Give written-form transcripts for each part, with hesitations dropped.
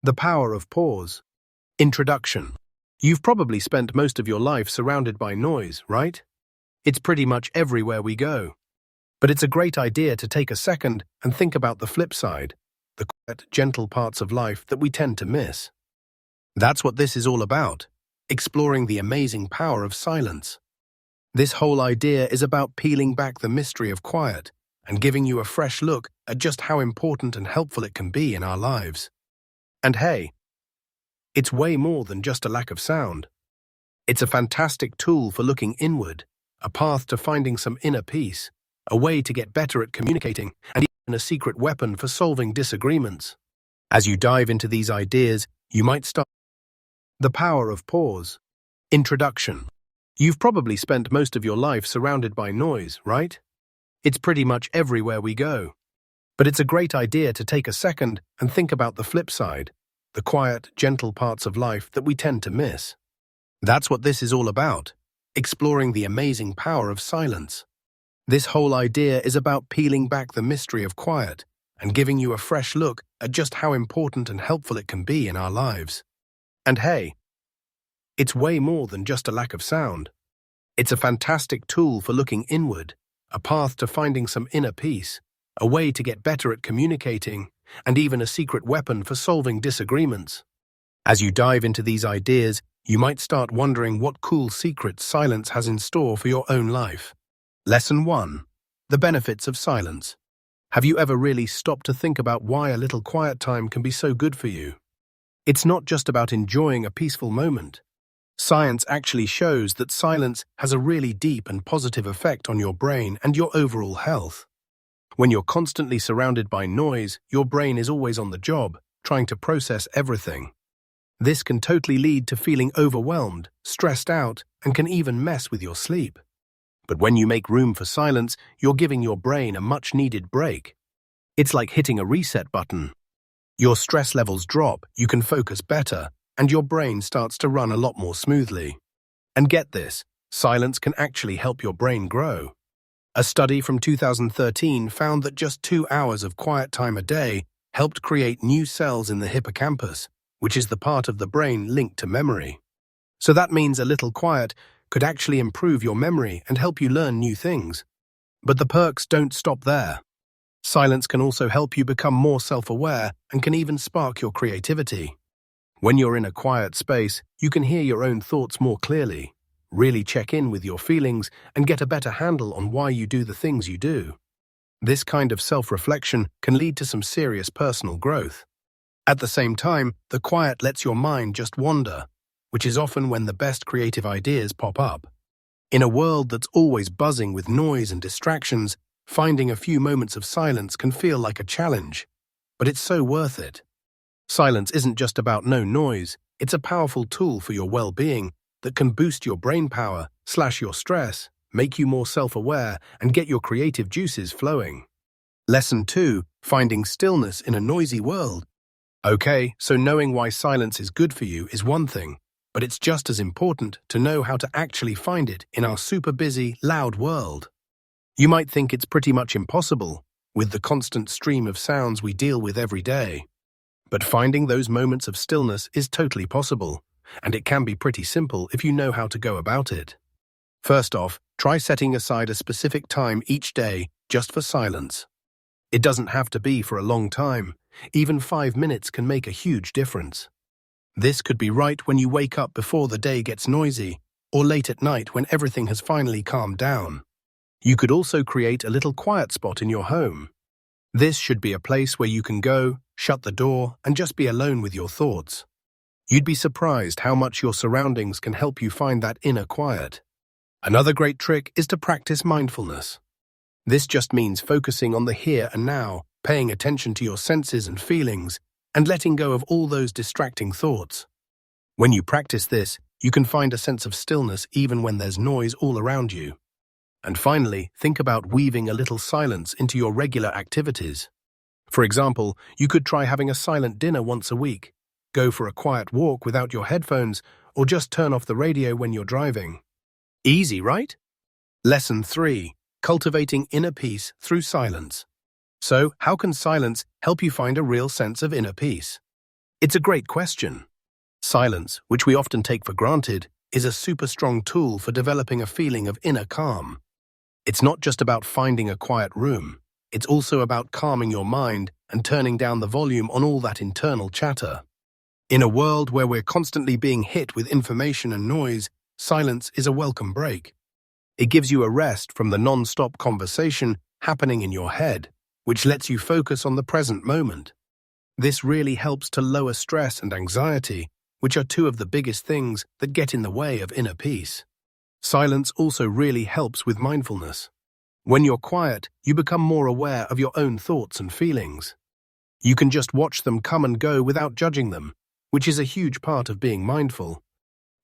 The power of pause. Introduction. You've probably spent most of your life surrounded by noise, right? It's pretty much everywhere we go. But it's a great idea to take a second and think about the flip side, the quiet, gentle parts of life that we tend to miss. That's what this is all about, exploring the amazing power of silence. This whole idea is about peeling back the mystery of quiet and giving you a fresh look at just how important and helpful it can be in our lives. And hey, it's way more than just a lack of sound. It's a fantastic tool for looking inward, a path to finding some inner peace, a way to get better at communicating, and even a secret weapon for solving disagreements. As you dive into these ideas, you might start. The power of pause. Introduction. You've probably spent most of your life surrounded by noise, right? It's pretty much everywhere we go. But it's a great idea to take a second and think about the flip side, the quiet, gentle parts of life that we tend to miss. That's what this is all about, exploring the amazing power of silence. This whole idea is about peeling back the mystery of quiet and giving you a fresh look at just how important and helpful it can be in our lives. And hey, it's way more than just a lack of sound. It's a fantastic tool for looking inward, a path to finding some inner peace, a way to get better at communicating, and even a secret weapon for solving disagreements. As you dive into these ideas, you might start wondering what cool secrets silence has in store for your own life. Lesson 1. The benefits of silence. Have you ever really stopped to think about why a little quiet time can be so good for you? It's not just about enjoying a peaceful moment. Science actually shows that silence has a really deep and positive effect on your brain and your overall health. When you're constantly surrounded by noise, your brain is always on the job, trying to process everything. This can totally lead to feeling overwhelmed, stressed out, and can even mess with your sleep. But when you make room for silence, you're giving your brain a much-needed break. It's like hitting a reset button. Your stress levels drop, you can focus better, and your brain starts to run a lot more smoothly. And get this, silence can actually help your brain grow. A study from 2013 found that just 2 hours of quiet time a day helped create new cells in the hippocampus, which is the part of the brain linked to memory. So that means a little quiet could actually improve your memory and help you learn new things. But the perks don't stop there. Silence can also help you become more self-aware and can even spark your creativity. When you're in a quiet space, you can hear your own thoughts more clearly, really check in with your feelings, and get a better handle on why you do the things you do. This kind of self-reflection can lead to some serious personal growth. At the same time, the quiet lets your mind just wander, which is often when the best creative ideas pop up. In a world that's always buzzing with noise and distractions, finding a few moments of silence can feel like a challenge, but it's so worth it. Silence isn't just about no noise, it's a powerful tool for your well-being that can boost your brain power, slash your stress, make you more self-aware, and get your creative juices flowing. Lesson 2. Finding stillness in a noisy world. Okay, so knowing why silence is good for you is one thing, but it's just as important to know how to actually find it in our super busy, loud world. You might think it's pretty much impossible, with the constant stream of sounds we deal with every day. But finding those moments of stillness is totally possible, and it can be pretty simple if you know how to go about it. First off, try setting aside a specific time each day just for silence. It doesn't have to be for a long time. Even 5 minutes can make a huge difference. This could be right when you wake up before the day gets noisy, or late at night when everything has finally calmed down. You could also create a little quiet spot in your home. This should be a place where you can go, shut the door, and just be alone with your thoughts. You'd be surprised how much your surroundings can help you find that inner quiet. Another great trick is to practice mindfulness. This just means focusing on the here and now, paying attention to your senses and feelings, and letting go of all those distracting thoughts. When you practice this, you can find a sense of stillness even when there's noise all around you. And finally, think about weaving a little silence into your regular activities. For example, you could try having a silent dinner once a week, go for a quiet walk without your headphones, or just turn off the radio when you're driving. Easy, right? Lesson 3. Cultivating inner peace through silence. So, how can silence help you find a real sense of inner peace? It's a great question. Silence, which we often take for granted, is a super strong tool for developing a feeling of inner calm. It's not just about finding a quiet room. It's also about calming your mind and turning down the volume on all that internal chatter. In a world where we're constantly being hit with information and noise, silence is a welcome break. It gives you a rest from the non-stop conversation happening in your head, which lets you focus on the present moment. This really helps to lower stress and anxiety, which are two of the biggest things that get in the way of inner peace. Silence also really helps with mindfulness. When you're quiet, you become more aware of your own thoughts and feelings. You can just watch them come and go without judging them, which is a huge part of being mindful.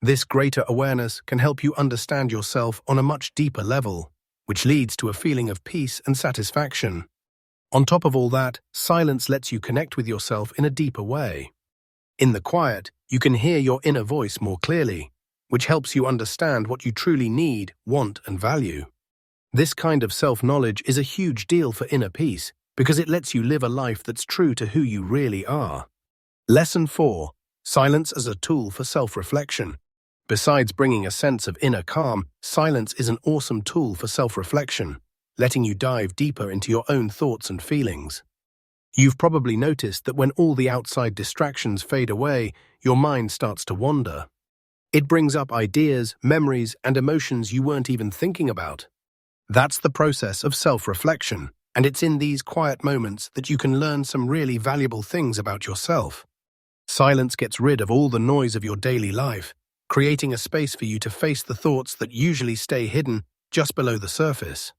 This greater awareness can help you understand yourself on a much deeper level, which leads to a feeling of peace and satisfaction. On top of all that, silence lets you connect with yourself in a deeper way. In the quiet, you can hear your inner voice more clearly, which helps you understand what you truly need, want, and value. This kind of self-knowledge is a huge deal for inner peace because it lets you live a life that's true to who you really are. Lesson 4. Silence as a tool for self-reflection. Besides bringing a sense of inner calm, silence is an awesome tool for self-reflection, letting you dive deeper into your own thoughts and feelings. You've probably noticed that when all the outside distractions fade away, your mind starts to wander. It brings up ideas, memories, and emotions you weren't even thinking about. That's the process of self-reflection, and it's in these quiet moments that you can learn some really valuable things about yourself. Silence gets rid of all the noise of your daily life, creating a space for you to face the thoughts that usually stay hidden just below the surface.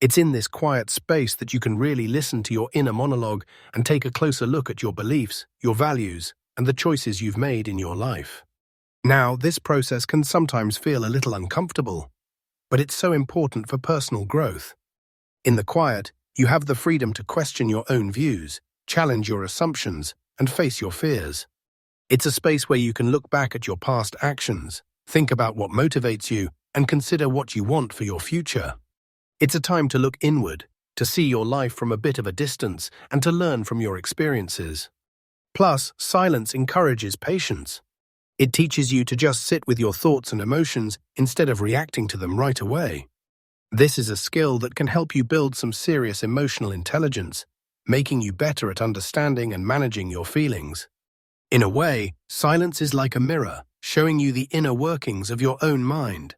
It's in this quiet space that you can really listen to your inner monologue and take a closer look at your beliefs, your values, and the choices you've made in your life. Now, this process can sometimes feel a little uncomfortable, but it's so important for personal growth. In the quiet, you have the freedom to question your own views, challenge your assumptions, and face your fears. It's a space where you can look back at your past actions, think about what motivates you, and consider what you want for your future. It's a time to look inward, to see your life from a bit of a distance, and to learn from your experiences. Plus, silence encourages patience. It teaches you to just sit with your thoughts and emotions instead of reacting to them right away. This is a skill that can help you build some serious emotional intelligence, making you better at understanding and managing your feelings. In a way, silence is like a mirror, showing you the inner workings of your own mind.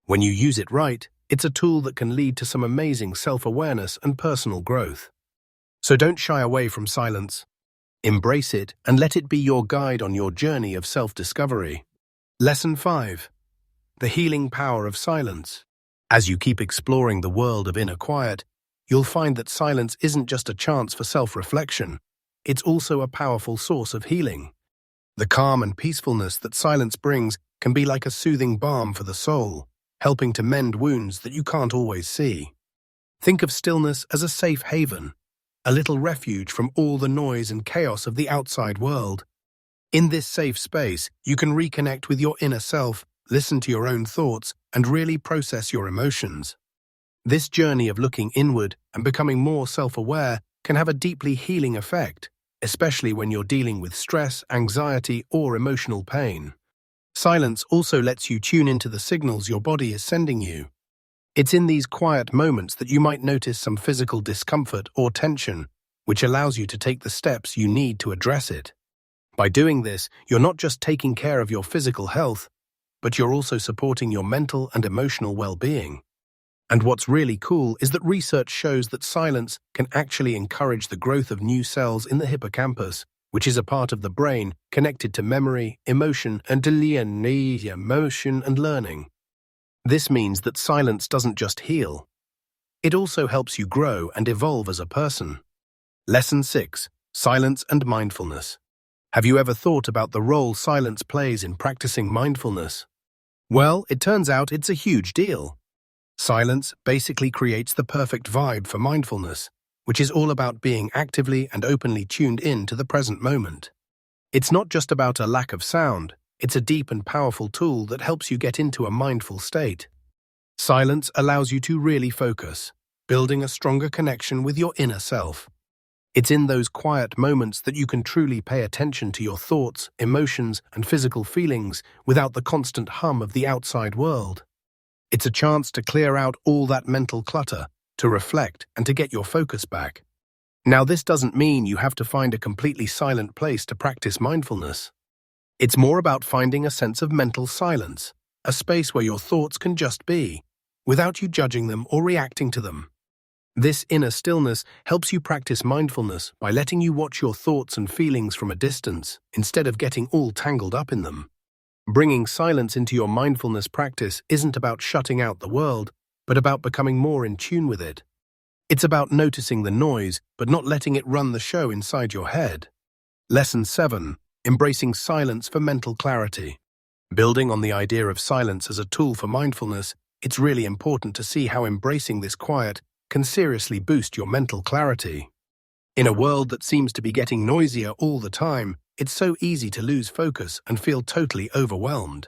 When you use it right, it's a tool that can lead to some amazing self-awareness and personal growth. So don't shy away from silence. Embrace it and let it be your guide on your journey of self-discovery. Lesson 5. The healing power of silence. As you keep exploring the world of inner quiet, you'll find that silence isn't just a chance for self-reflection. It's also a powerful source of healing. The calm and peacefulness that silence brings can be like a soothing balm for the soul, helping to mend wounds that you can't always see. Think of stillness as a safe haven, a little refuge from all the noise and chaos of the outside world. In this safe space, you can reconnect with your inner self, listen to your own thoughts, and really process your emotions. This journey of looking inward and becoming more self-aware can have a deeply healing effect, especially when you're dealing with stress, anxiety, or emotional pain. Silence also lets you tune into the signals your body is sending you. It's in these quiet moments that you might notice some physical discomfort or tension, which allows you to take the steps you need to address it. By doing this, you're not just taking care of your physical health, but you're also supporting your mental and emotional well-being. And what's really cool is that research shows that silence can actually encourage the growth of new cells in the hippocampus, which is a part of the brain connected to memory, emotion, and emotion and learning. This means that silence doesn't just heal. It also helps you grow and evolve as a person. Lesson 6. Silence and mindfulness. Have you ever thought about the role silence plays in practicing mindfulness? Well, it turns out it's a huge deal. Silence basically creates the perfect vibe for mindfulness, which is all about being actively and openly tuned in to the present moment. It's not just about a lack of sound, it's a deep and powerful tool that helps you get into a mindful state. Silence allows you to really focus, building a stronger connection with your inner self. It's in those quiet moments that you can truly pay attention to your thoughts, emotions, and physical feelings without the constant hum of the outside world. It's a chance to clear out all that mental clutter, to reflect, and to get your focus back. Now, this doesn't mean you have to find a completely silent place to practice mindfulness. It's more about finding a sense of mental silence, a space where your thoughts can just be, without you judging them or reacting to them. This inner stillness helps you practice mindfulness by letting you watch your thoughts and feelings from a distance, instead of getting all tangled up in them. Bringing silence into your mindfulness practice isn't about shutting out the world, but about becoming more in tune with it. It's about noticing the noise, but not letting it run the show inside your head. Lesson 7. Embracing silence for mental clarity. Building on the idea of silence as a tool for mindfulness, it's really important to see how embracing this quiet can seriously boost your mental clarity. In a world that seems to be getting noisier all the time, it's so easy to lose focus and feel totally overwhelmed.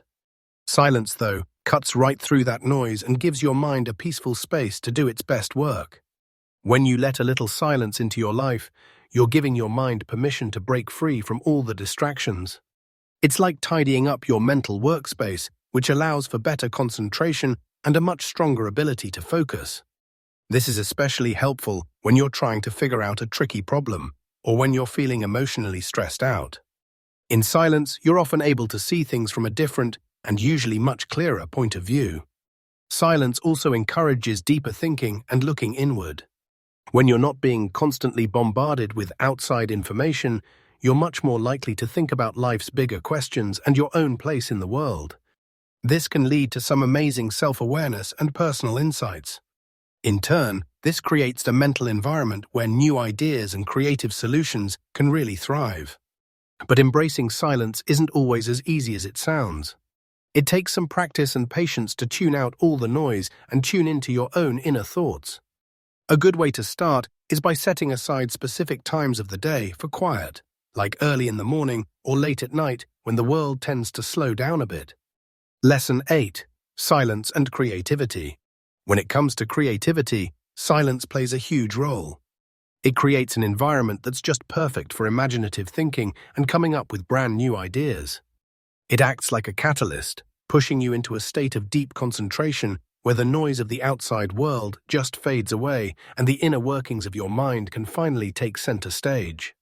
Silence, though, cuts right through that noise and gives your mind a peaceful space to do its best work. When you let a little silence into your life, you're giving your mind permission to break free from all the distractions. It's like tidying up your mental workspace, which allows for better concentration and a much stronger ability to focus. This is especially helpful when you're trying to figure out a tricky problem, or when you're feeling emotionally stressed out. In silence, you're often able to see things from a different and usually much clearer point of view. Silence also encourages deeper thinking and looking inward. When you're not being constantly bombarded with outside information, you're much more likely to think about life's bigger questions and your own place in the world. This can lead to some amazing self-awareness and personal insights. In turn, this creates a mental environment where new ideas and creative solutions can really thrive. But embracing silence isn't always as easy as it sounds. It takes some practice and patience to tune out all the noise and tune into your own inner thoughts. A good way to start is by setting aside specific times of the day for quiet, like early in the morning or late at night when the world tends to slow down a bit. Lesson 8. Silence and creativity. When it comes to creativity, silence plays a huge role. It creates an environment that's just perfect for imaginative thinking and coming up with brand new ideas. It acts like a catalyst, pushing you into a state of deep concentration where the noise of the outside world just fades away and the inner workings of your mind can finally take center stage.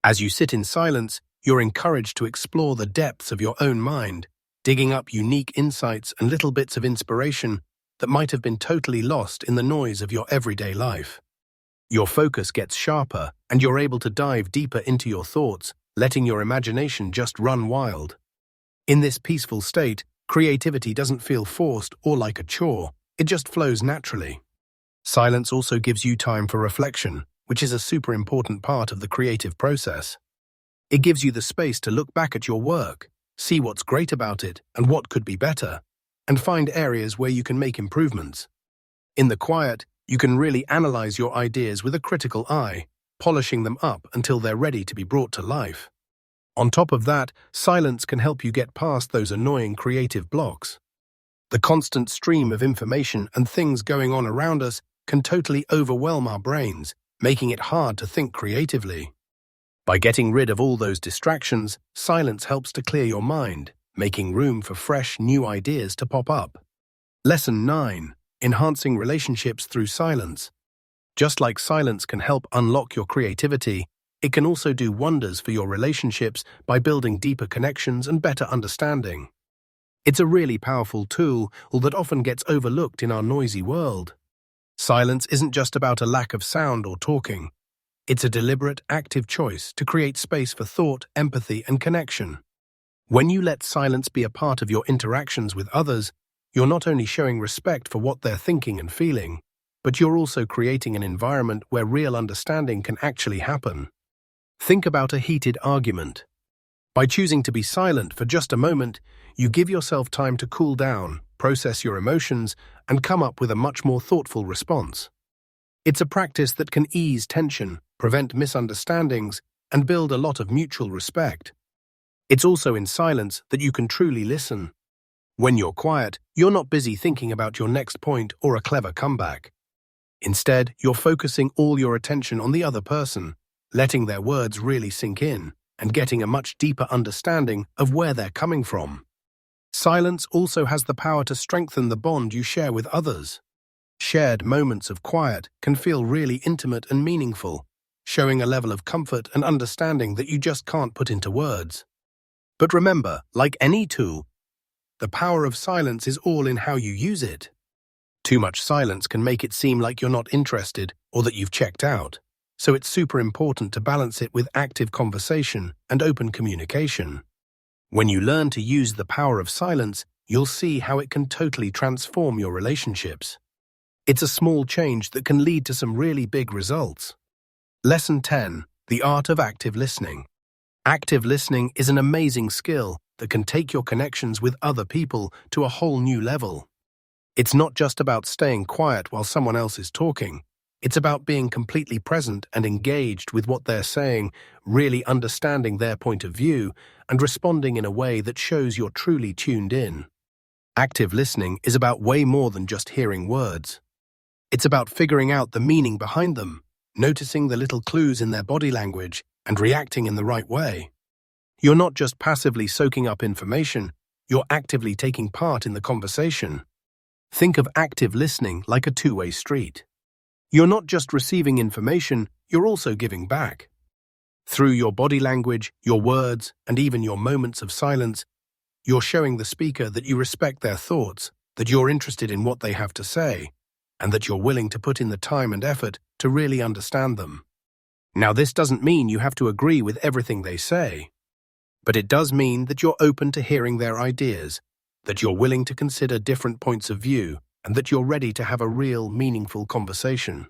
As you sit in silence, you're encouraged to explore the depths of your own mind, digging up unique insights and little bits of inspiration that might have been totally lost in the noise of your everyday life. Your focus gets sharper, and you're able to dive deeper into your thoughts, letting your imagination just run wild. In this peaceful state, creativity doesn't feel forced or like a chore, it just flows naturally. Silence also gives you time for reflection, which is a super important part of the creative process. It gives you the space to look back at your work, see what's great about it and what could be better, and find areas where you can make improvements. In the quiet, you can really analyze your ideas with a critical eye, polishing them up until they're ready to be brought to life. On top of that, silence can help you get past those annoying creative blocks. The constant stream of information and things going on around us can totally overwhelm our brains, making it hard to think creatively. By getting rid of all those distractions, silence helps to clear your mind, making room for fresh, new ideas to pop up. Lesson 9. Enhancing relationships through silence. Just like silence can help unlock your creativity, it can also do wonders for your relationships by building deeper connections and better understanding. It's a really powerful tool that often gets overlooked in our noisy world. Silence isn't just about a lack of sound or talking. It's a deliberate, active choice to create space for thought, empathy, and connection. When you let silence be a part of your interactions with others, you're not only showing respect for what they're thinking and feeling, but you're also creating an environment where real understanding can actually happen. Think about a heated argument. By choosing to be silent for just a moment, you give yourself time to cool down, process your emotions, and come up with a much more thoughtful response. It's a practice that can ease tension, prevent misunderstandings, and build a lot of mutual respect. It's also in silence that you can truly listen. When you're quiet, you're not busy thinking about your next point or a clever comeback. Instead, you're focusing all your attention on the other person, letting their words really sink in, and getting a much deeper understanding of where they're coming from. Silence also has the power to strengthen the bond you share with others. Shared moments of quiet can feel really intimate and meaningful, showing a level of comfort and understanding that you just can't put into words. But remember, like any tool, the power of silence is all in how you use it. Too much silence can make it seem like you're not interested or that you've checked out, so it's super important to balance it with active conversation and open communication. When you learn to use the power of silence, you'll see how it can totally transform your relationships. It's a small change that can lead to some really big results. Lesson 10. The Art of Active Listening. Active listening is an amazing skill that can take your connections with other people to a whole new level. It's not just about staying quiet while someone else is talking. It's about being completely present and engaged with what they're saying, really understanding their point of view, and responding in a way that shows you're truly tuned in. Active listening is about way more than just hearing words. It's about figuring out the meaning behind them, noticing the little clues in their body language, and reacting in the right way. You're not just passively soaking up information, you're actively taking part in the conversation. Think of active listening like a two-way street. You're not just receiving information, you're also giving back. Through your body language, your words, and even your moments of silence, you're showing the speaker that you respect their thoughts, that you're interested in what they have to say, and that you're willing to put in the time and effort to really understand them. Now, this doesn't mean you have to agree with everything they say, but it does mean that you're open to hearing their ideas, that you're willing to consider different points of view, and that you're ready to have a real, meaningful conversation.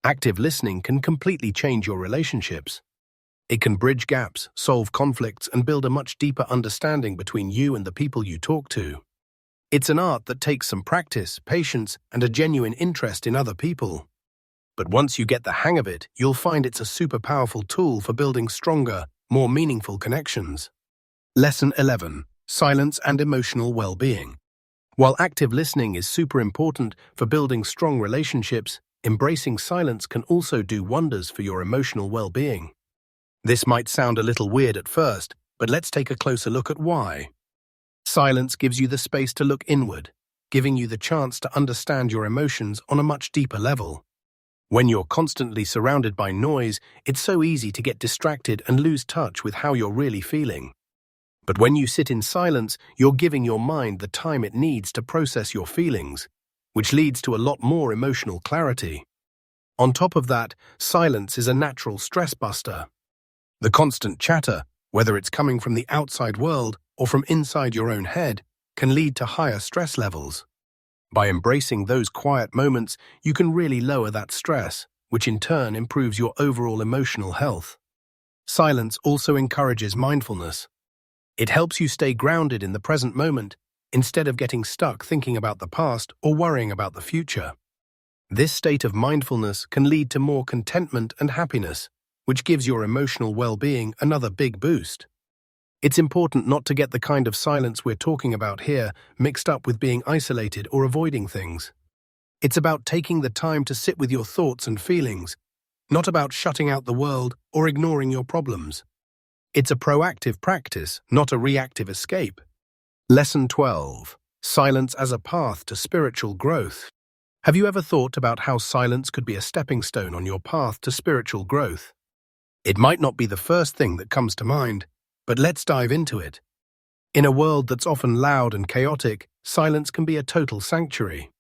Active listening can completely change your relationships. It can bridge gaps, solve conflicts, and build a much deeper understanding between you and the people you talk to. It's an art that takes some practice, patience, and a genuine interest in other people. But once you get the hang of it, you'll find it's a super powerful tool for building stronger, more meaningful connections. Lesson 11. Silence and Emotional Well-Being. While active listening is super important for building strong relationships, embracing silence can also do wonders for your emotional well-being. This might sound a little weird at first, but let's take a closer look at why. Silence gives you the space to look inward, giving you the chance to understand your emotions on a much deeper level. When you're constantly surrounded by noise, it's so easy to get distracted and lose touch with how you're really feeling. But when you sit in silence, you're giving your mind the time it needs to process your feelings, which leads to a lot more emotional clarity. On top of that, silence is a natural stress buster. The constant chatter, whether it's coming from the outside world or from inside your own head, can lead to higher stress levels. By embracing those quiet moments, you can really lower that stress, which in turn improves your overall emotional health. Silence also encourages mindfulness. It helps you stay grounded in the present moment, instead of getting stuck thinking about the past or worrying about the future. This state of mindfulness can lead to more contentment and happiness, which gives your emotional well-being another big boost. It's important not to get the kind of silence we're talking about here mixed up with being isolated or avoiding things. It's about taking the time to sit with your thoughts and feelings, not about shutting out the world or ignoring your problems. It's a proactive practice, not a reactive escape. Lesson 12. Silence as a path to spiritual growth. Have you ever thought about how silence could be a stepping stone on your path to spiritual growth? It might not be the first thing that comes to mind, but let's dive into it. In a world that's often loud and chaotic, silence can be a total sanctuary.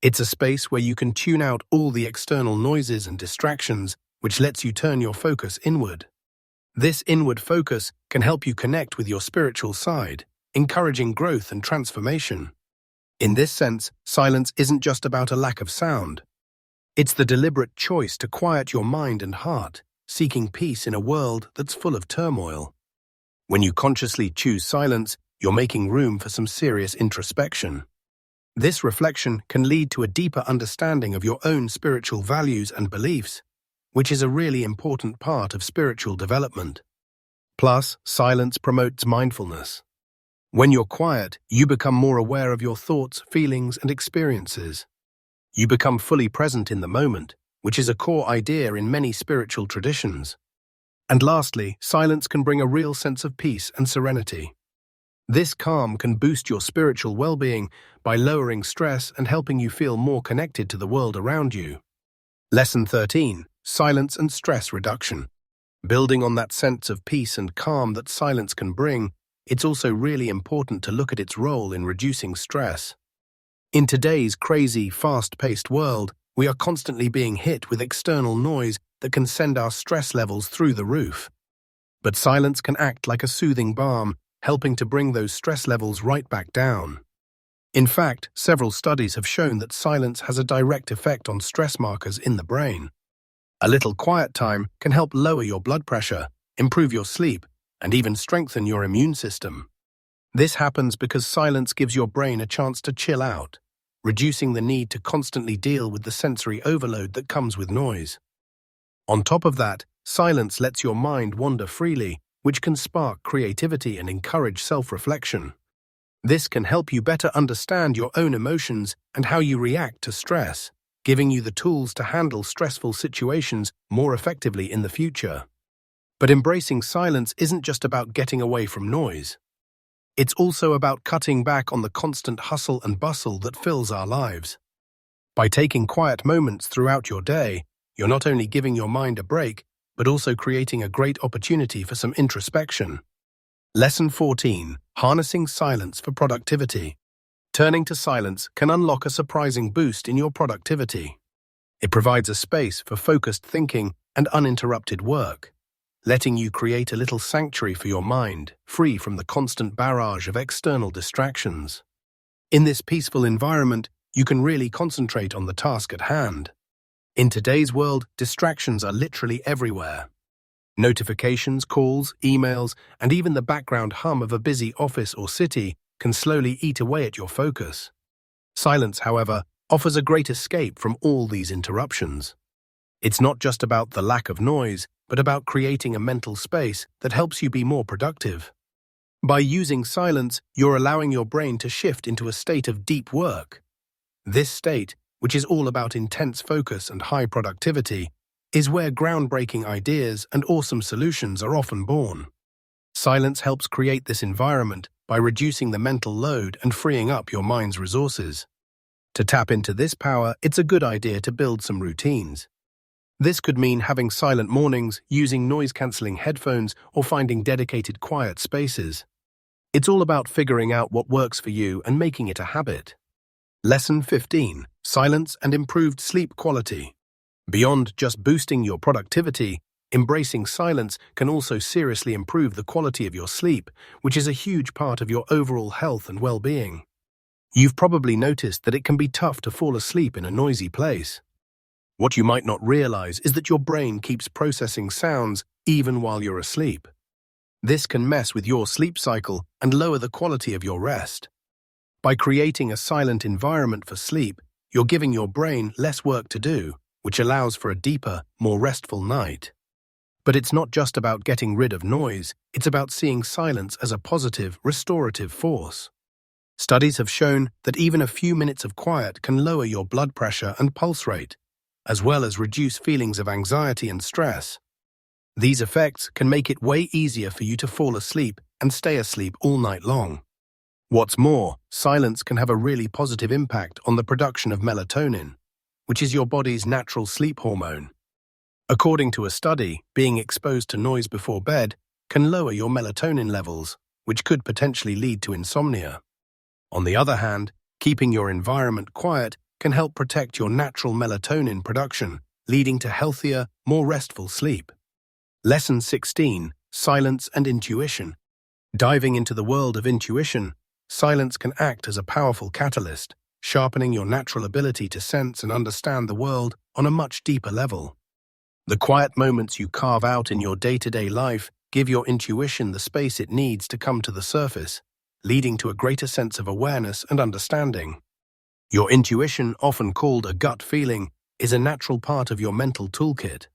It's a space where you can tune out all the external noises and distractions, which lets you turn your focus inward. This inward focus can help you connect with your spiritual side, encouraging growth and transformation. In this sense, silence isn't just about a lack of sound. It's the deliberate choice to quiet your mind and heart, seeking peace in a world that's full of turmoil. When you consciously choose silence, you're making room for some serious introspection. This reflection can lead to a deeper understanding of your own spiritual values and beliefs, which is a really important part of spiritual development. Plus, silence promotes mindfulness. When you're quiet, you become more aware of your thoughts, feelings, and experiences. You become fully present in the moment, which is a core idea in many spiritual traditions. And lastly, silence can bring a real sense of peace and serenity. This calm can boost your spiritual well-being by lowering stress and helping you feel more connected to the world around you. Lesson 13. Silence and stress reduction. Building on that sense of peace and calm that silence can bring, it's also really important to look at its role in reducing stress. In today's crazy, fast-paced world, we are constantly being hit with external noise that can send our stress levels through the roof. But silence can act like a soothing balm, helping to bring those stress levels right back down. In fact, several studies have shown that silence has a direct effect on stress markers in the brain. A little quiet time can help lower your blood pressure, improve your sleep, and even strengthen your immune system. This happens because silence gives your brain a chance to chill out, reducing the need to constantly deal with the sensory overload that comes with noise. On top of that, silence lets your mind wander freely, which can spark creativity and encourage self-reflection. This can help you better understand your own emotions and how you react to stress, giving you the tools to handle stressful situations more effectively in the future. But embracing silence isn't just about getting away from noise. It's also about cutting back on the constant hustle and bustle that fills our lives. By taking quiet moments throughout your day, you're not only giving your mind a break, but also creating a great opportunity for some introspection. Lesson 14. Harnessing silence for productivity. Turning to silence can unlock a surprising boost in your productivity. It provides a space for focused thinking and uninterrupted work, letting you create a little sanctuary for your mind, free from the constant barrage of external distractions. In this peaceful environment, you can really concentrate on the task at hand. In today's world, distractions are literally everywhere. Notifications, calls, emails, and even the background hum of a busy office or city can slowly eat away at your focus. Silence, however, offers a great escape from all these interruptions. It's not just about the lack of noise, but about creating a mental space that helps you be more productive. By using silence, you're allowing your brain to shift into a state of deep work. This state, which is all about intense focus and high productivity, is where groundbreaking ideas and awesome solutions are often born. Silence helps create this environment by reducing the mental load and freeing up your mind's resources. To tap into this power, it's a good idea to build some routines. This could mean having silent mornings, using noise-canceling headphones, or finding dedicated quiet spaces. It's all about figuring out what works for you and making it a habit. Lesson 15. Silence and improved sleep quality. Beyond just boosting your productivity, embracing silence can also seriously improve the quality of your sleep, which is a huge part of your overall health and well-being. You've probably noticed that it can be tough to fall asleep in a noisy place. What you might not realize is that your brain keeps processing sounds even while you're asleep. This can mess with your sleep cycle and lower the quality of your rest. By creating a silent environment for sleep, you're giving your brain less work to do, which allows for a deeper, more restful night. But it's not just about getting rid of noise, it's about seeing silence as a positive, restorative force. Studies have shown that even a few minutes of quiet can lower your blood pressure and pulse rate, as well as reduce feelings of anxiety and stress. These effects can make it way easier for you to fall asleep and stay asleep all night long. What's more, silence can have a really positive impact on the production of melatonin, which is your body's natural sleep hormone. According to a study, being exposed to noise before bed can lower your melatonin levels, which could potentially lead to insomnia. On the other hand, keeping your environment quiet can help protect your natural melatonin production, leading to healthier, more restful sleep. Lesson 16. Silence and intuition. Diving into the world of intuition, silence can act as a powerful catalyst, sharpening your natural ability to sense and understand the world on a much deeper level. The quiet moments you carve out in your day-to-day life give your intuition the space it needs to come to the surface, leading to a greater sense of awareness and understanding. Your intuition, often called a gut feeling, is a natural part of your mental toolkit.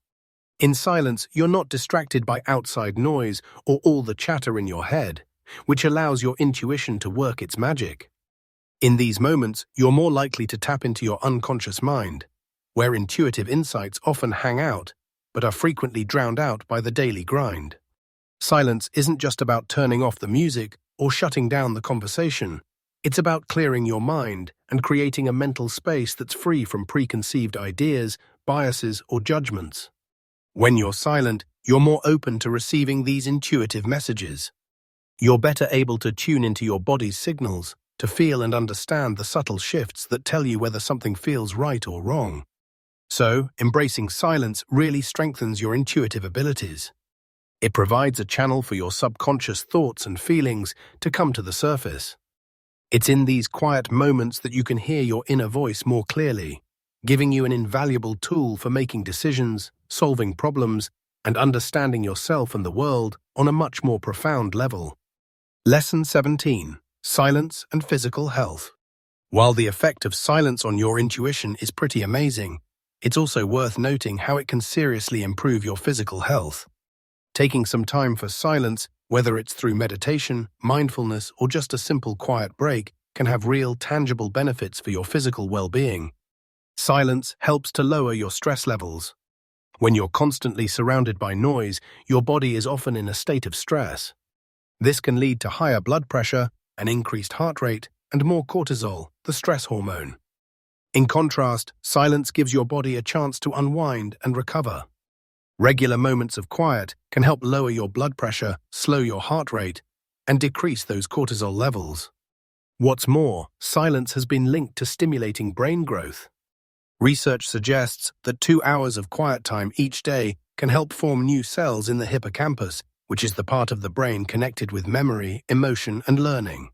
In silence, you're not distracted by outside noise or all the chatter in your head, which allows your intuition to work its magic. In these moments, you're more likely to tap into your unconscious mind, where intuitive insights often hang out, but are frequently drowned out by the daily grind. Silence isn't just about turning off the music or shutting down the conversation. It's about clearing your mind and creating a mental space that's free from preconceived ideas, biases, or judgments. When you're silent, you're more open to receiving these intuitive messages. You're better able to tune into your body's signals, to feel and understand the subtle shifts that tell you whether something feels right or wrong. So, embracing silence really strengthens your intuitive abilities. It provides a channel for your subconscious thoughts and feelings to come to the surface. It's in these quiet moments that you can hear your inner voice more clearly, giving you an invaluable tool for making decisions, solving problems, and understanding yourself and the world on a much more profound level. Lesson 17. Silence and Physical Health. While the effect of silence on your intuition is pretty amazing, it's also worth noting how it can seriously improve your physical health. Taking some time for silence, whether it's through meditation, mindfulness, or just a simple quiet break, can have real, tangible benefits for your physical well-being. Silence helps to lower your stress levels. When you're constantly surrounded by noise, your body is often in a state of stress. This can lead to higher blood pressure, an increased heart rate, and more cortisol, the stress hormone. In contrast, silence gives your body a chance to unwind and recover. Regular moments of quiet can help lower your blood pressure, slow your heart rate, and decrease those cortisol levels. What's more, silence has been linked to stimulating brain growth. Research suggests that 2 hours of quiet time each day can help form new cells in the hippocampus, which is the part of the brain connected with memory, emotion, and learning.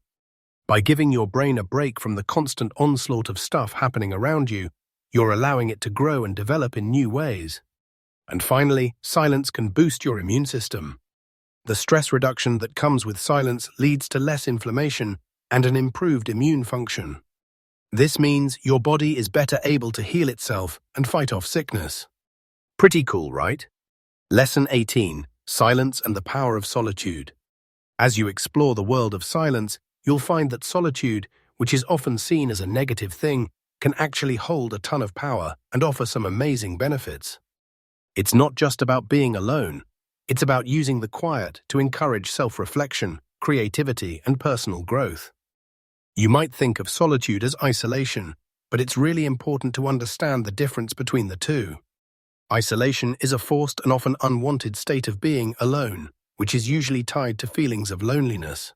By giving your brain a break from the constant onslaught of stuff happening around you, you're allowing it to grow and develop in new ways. And finally, silence can boost your immune system. The stress reduction that comes with silence leads to less inflammation and an improved immune function. This means your body is better able to heal itself and fight off sickness. Pretty cool, right? Lesson 18. Silence and the Power of Solitude. As you explore the world of silence, you'll find that solitude, which is often seen as a negative thing, can actually hold a ton of power and offer some amazing benefits. It's not just about being alone. It's about using the quiet to encourage self-reflection, creativity, and personal growth. You might think of solitude as isolation, but it's really important to understand the difference between the two. Isolation is a forced and often unwanted state of being alone, which is usually tied to feelings of loneliness.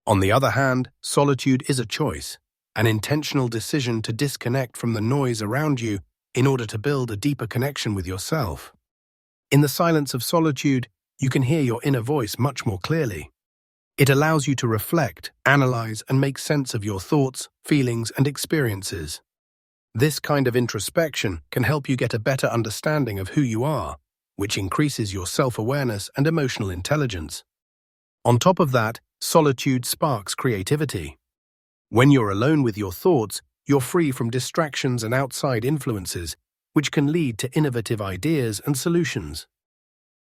On the other hand, solitude is a choice, an intentional decision to disconnect from the noise around you in order to build a deeper connection with yourself. In the silence of solitude, you can hear your inner voice much more clearly. It allows you to reflect, analyze, and make sense of your thoughts, feelings, and experiences. This kind of introspection can help you get a better understanding of who you are, which increases your self-awareness and emotional intelligence. On top of that, solitude sparks creativity. When you're alone with your thoughts, you're free from distractions and outside influences, which can lead to innovative ideas and solutions.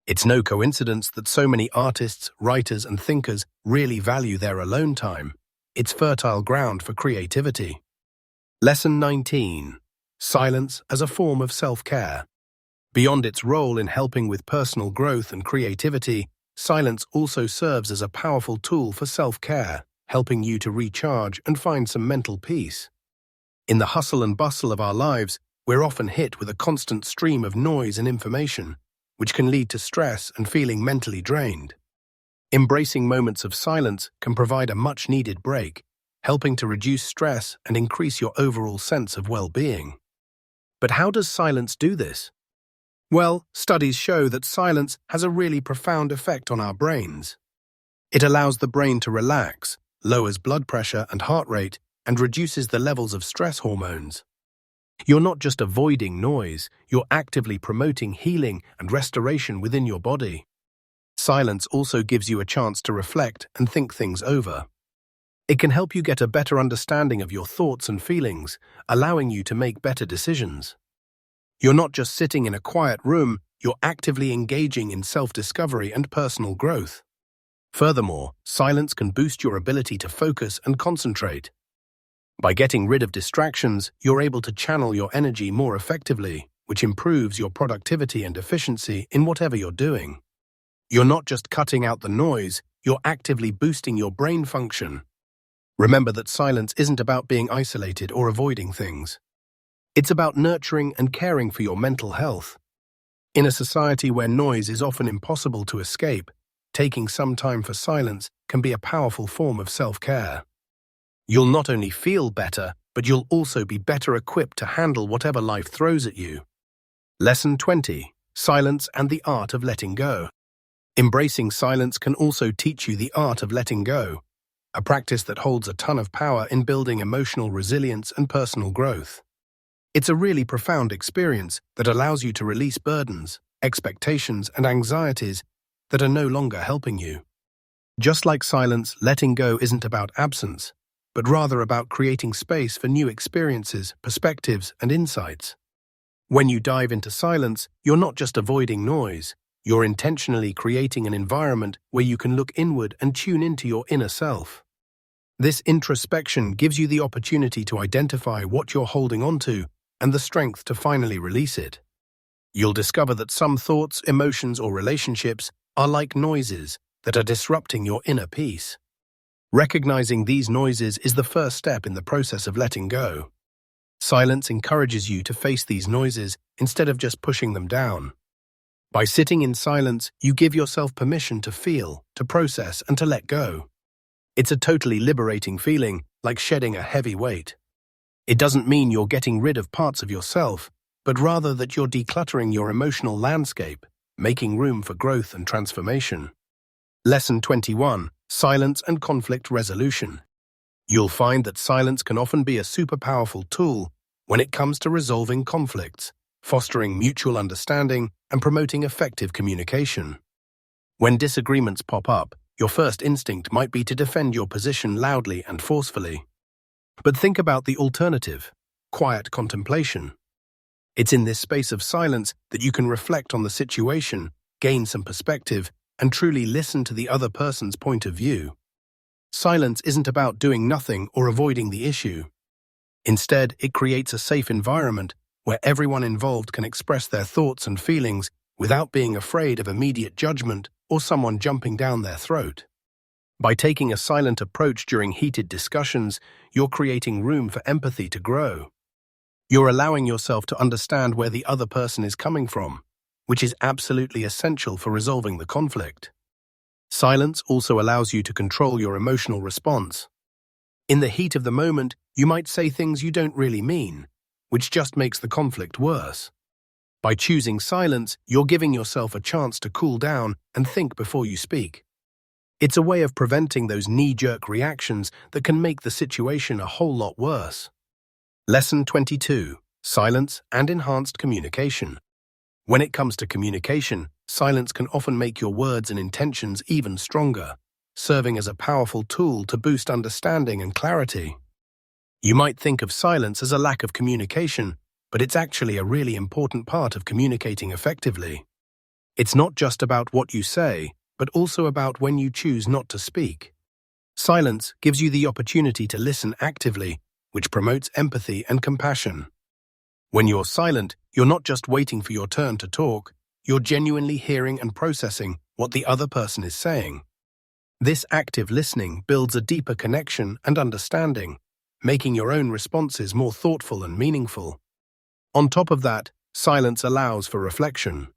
It's no coincidence that so many artists, writers, and thinkers really value their alone time. It's fertile ground for creativity. Lesson 19. Silence as a form of self-care. Beyond its role in helping with personal growth and creativity, silence also serves as a powerful tool for self-care, helping you to recharge and find some mental peace. In the hustle and bustle of our lives, we're often hit with a constant stream of noise and information, which can lead to stress and feeling mentally drained. Embracing moments of silence can provide a much-needed break, helping to reduce stress and increase your overall sense of well-being. But how does silence do this? Well, studies show that silence has a really profound effect on our brains. It allows the brain to relax, lowers blood pressure and heart rate, and reduces the levels of stress hormones. You're not just avoiding noise, you're actively promoting healing and restoration within your body. Silence also gives you a chance to reflect and think things over. It can help you get a better understanding of your thoughts and feelings, allowing you to make better decisions. You're not just sitting in a quiet room, you're actively engaging in self-discovery and personal growth. Furthermore, silence can boost your ability to focus and concentrate. By getting rid of distractions, you're able to channel your energy more effectively. which improves your productivity and efficiency in whatever you're doing. You're not just cutting out the noise, you're actively boosting your brain function. Remember that silence isn't about being isolated or avoiding things. It's about nurturing and caring for your mental health. In a society where noise is often impossible to escape, taking some time for silence can be a powerful form of self-care. You'll not only feel better, but you'll also be better equipped to handle whatever life throws at you. Lesson 20. Silence and the art of letting go. Embracing silence can also teach you the art of letting go, a practice that holds a ton of power in building emotional resilience and personal growth. It's a really profound experience that allows you to release burdens, expectations, and anxieties that are no longer helping you. Just like silence, letting go isn't about absence, but rather about creating space for new experiences, perspectives, and insights. When you dive into silence, you're not just avoiding noise, you're intentionally creating an environment where you can look inward and tune into your inner self. This introspection gives you the opportunity to identify what you're holding onto and the strength to finally release it. You'll discover that some thoughts, emotions, or relationships are like noises that are disrupting your inner peace. Recognizing these noises is the first step in the process of letting go. Silence encourages you to face these noises instead of just pushing them down. By sitting in silence, you give yourself permission to feel, to process, and to let go. It's a totally liberating feeling, like shedding a heavy weight. It doesn't mean you're getting rid of parts of yourself, but rather that you're decluttering your emotional landscape, making room for growth and transformation. Lesson 21. Silence and conflict resolution. You'll find that silence can often be a super powerful tool when it comes to resolving conflicts, fostering mutual understanding, and promoting effective communication. When disagreements pop up, your first instinct might be to defend your position loudly and forcefully. But think about the alternative, quiet contemplation. It's in this space of silence that you can reflect on the situation, gain some perspective, and truly listen to the other person's point of view. Silence isn't about doing nothing or avoiding the issue. Instead, it creates a safe environment where everyone involved can express their thoughts and feelings without being afraid of immediate judgment or someone jumping down their throat. By taking a silent approach during heated discussions, you're creating room for empathy to grow. You're allowing yourself to understand where the other person is coming from, which is absolutely essential for resolving the conflict. Silence also allows you to control your emotional response. In the heat of the moment, you might say things you don't really mean, which just makes the conflict worse. By choosing silence, you're giving yourself a chance to cool down and think before you speak. It's a way of preventing those knee-jerk reactions that can make the situation a whole lot worse. Lesson 22. Silence and enhanced communication. When it comes to communication, silence can often make your words and intentions even stronger, serving as a powerful tool to boost understanding and clarity. You might think of silence as a lack of communication, but it's actually a really important part of communicating effectively. It's not just about what you say, but also about when you choose not to speak. Silence gives you the opportunity to listen actively, which promotes empathy and compassion. When you're silent, you're not just waiting for your turn to talk, you're genuinely hearing and processing what the other person is saying. This active listening builds a deeper connection and understanding, making your own responses more thoughtful and meaningful. On top of that, silence allows for reflection.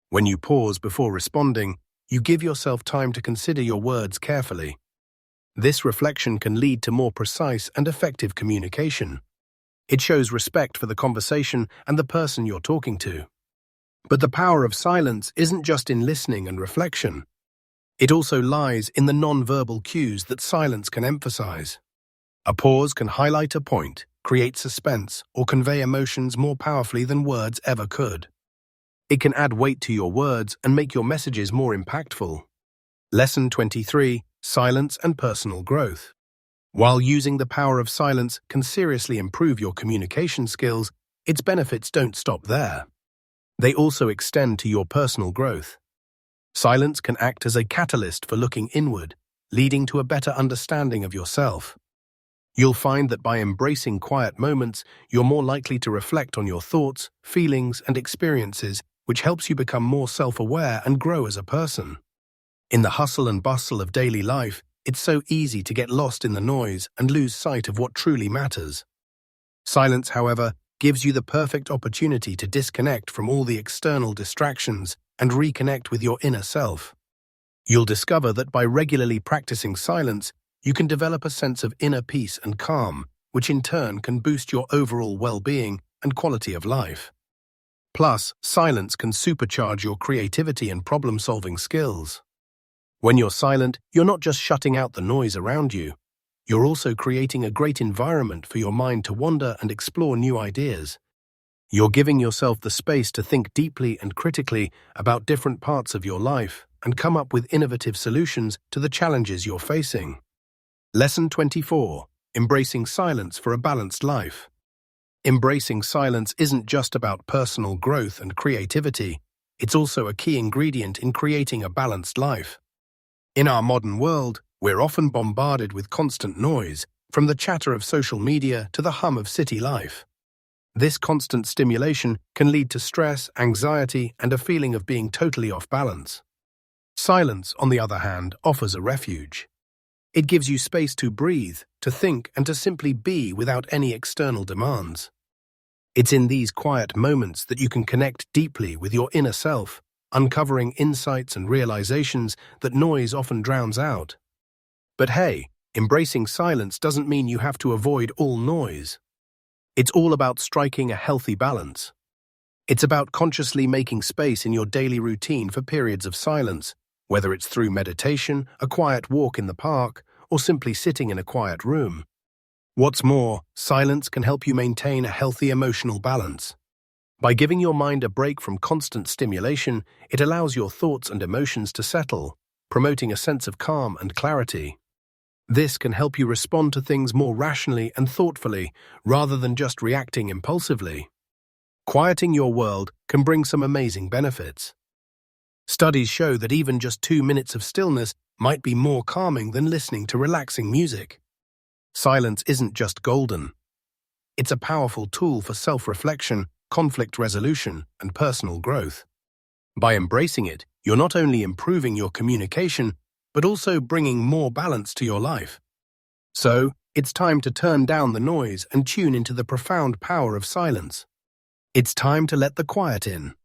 When you pause before responding, you give yourself time to consider your words carefully. This reflection can lead to more precise and effective communication. It shows respect for the conversation and the person you're talking to. But the power of silence isn't just in listening and reflection. It also lies in the non-verbal cues that silence can emphasize. A pause can highlight a point, create suspense, or convey emotions more powerfully than words ever could. It can add weight to your words and make your messages more impactful. Lesson 23. Silence and personal growth. While using the power of silence can seriously improve your communication skills, its benefits don't stop there. They also extend to your personal growth. Silence can act as a catalyst for looking inward, leading to a better understanding of yourself. You'll find that by embracing quiet moments, you're more likely to reflect on your thoughts, feelings, and experiences, which helps you become more self-aware and grow as a person. In the hustle and bustle of daily life, it's so easy to get lost in the noise and lose sight of what truly matters. Silence, however, gives you the perfect opportunity to disconnect from all the external distractions and reconnect with your inner self. You'll discover that by regularly practicing silence, you can develop a sense of inner peace and calm, which in turn can boost your overall well-being and quality of life. Plus, silence can supercharge your creativity and problem-solving skills. When you're silent, you're not just shutting out the noise around you. You're also creating a great environment for your mind to wander and explore new ideas. You're giving yourself the space to think deeply and critically about different parts of your life and come up with innovative solutions to the challenges you're facing. Lesson 24. Embracing silence for a balanced life. Embracing silence isn't just about personal growth and creativity, it's also a key ingredient in creating a balanced life. In our modern world, we're often bombarded with constant noise, from the chatter of social media to the hum of city life. This constant stimulation can lead to stress, anxiety, and a feeling of being totally off balance. Silence, on the other hand, offers a refuge. It gives you space to breathe, to think, and to simply be without any external demands. It's in these quiet moments that you can connect deeply with your inner self, uncovering insights and realizations that noise often drowns out. But hey, embracing silence doesn't mean you have to avoid all noise. It's all about striking a healthy balance. It's about consciously making space in your daily routine for periods of silence, whether it's through meditation, a quiet walk in the park, or simply sitting in a quiet room. What's more, silence can help you maintain a healthy emotional balance. By giving your mind a break from constant stimulation, it allows your thoughts and emotions to settle, promoting a sense of calm and clarity. This can help you respond to things more rationally and thoughtfully, rather than just reacting impulsively. Quieting your world can bring some amazing benefits. Studies show that even just 2 minutes of stillness might be more calming than listening to relaxing music. Silence isn't just golden. It's a powerful tool for self-reflection, conflict resolution, and personal growth. By embracing it, you're not only improving your communication, but also bringing more balance to your life. So, it's time to turn down the noise and tune into the profound power of silence. It's time to let the quiet in.